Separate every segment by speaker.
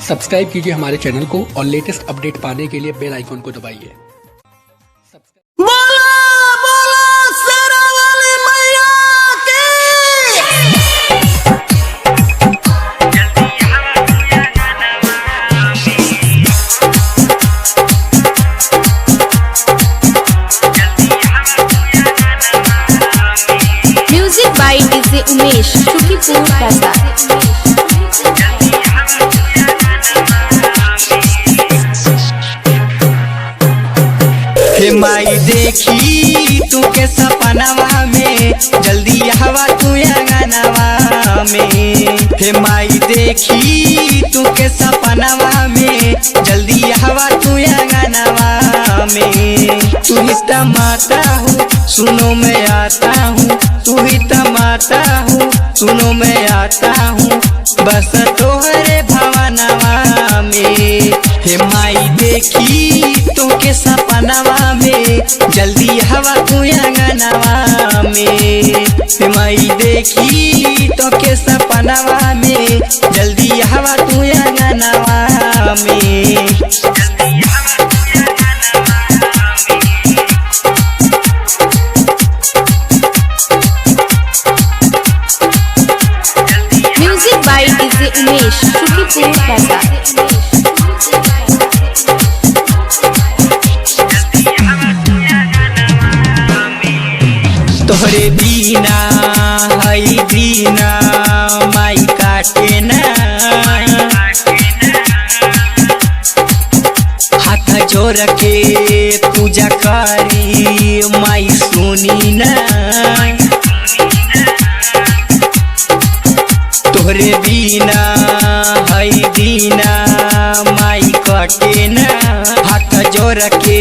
Speaker 1: Subscribe कीजिए हमारे channel को और लेटेस्ट अपडेट पाने के लिए बेल आइकन को दबाइए।
Speaker 2: Music by DJ Umesh Shukipur Bazar.
Speaker 3: हे माई देखी तू के सपनावा में, जल्दी हवा तू अंगनवा में। हे माई देखी तू के सपनावा में, जल्दी हवा तू अंगनवा में। तू ही तो माता हूँ सुनो मैं आता हूँ, तू ही तो माता हूँ सुनो मैं आता हूँ, बस तोहरे भवनवा में। हे माई देखी तू के सपनावा में, जल्दी हवा तू अंगनवा में। हे माई देखी तो के सपनावा में, जल्दी हवा तू अंगनवा में।
Speaker 2: Music by DJ Umesh Shukipur Bazar.
Speaker 3: तोहरे बिना हई बिना माई काटे ना, हाथ जोड़ के पूजा करी माई सुनी ना। तोहरे बिना हई बिना माई काटे ना, हाथ जोड़ के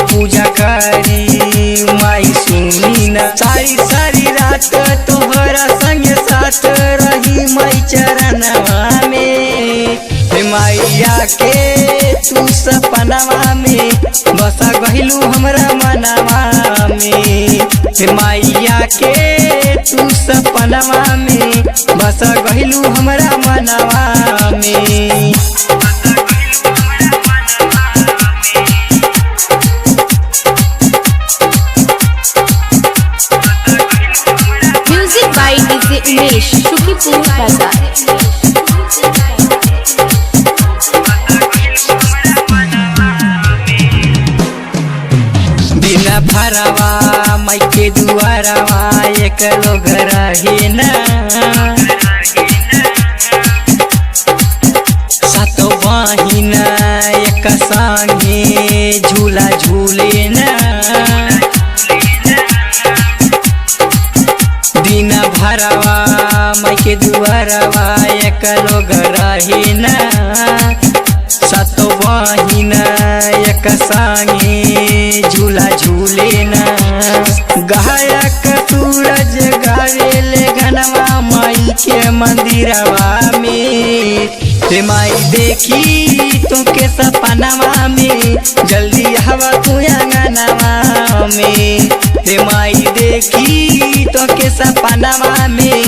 Speaker 3: पूजा करी माई सुनी ना। सारी सारी रात तोहरा संग साथ रही माई चरणवा में। हे मैया के तू सपनवा में, बसा गहिलू हमरा मनवा में। हे मैया के तू सपनवा में, बसा गहिलू हमरा मनवा में।
Speaker 2: Music by DJ Umesh Shukipur Bazar.
Speaker 3: बिना भरवा माई के दुआरवा एक लोग रहे ना। सातो बहिना एक संगे झूला झूले ना। बिना भरवा माई के दुआरवा एक लोग रहे ना। सातो बहिना एक संगे झूला झूले ना। गायक सूरज गावेले घनवा माई के मंदिरवा में। हे माई देखी तू के सपनवा में, जल्दी हवा तू अंगनवा में। हे माई देखी तो के सपनवा में,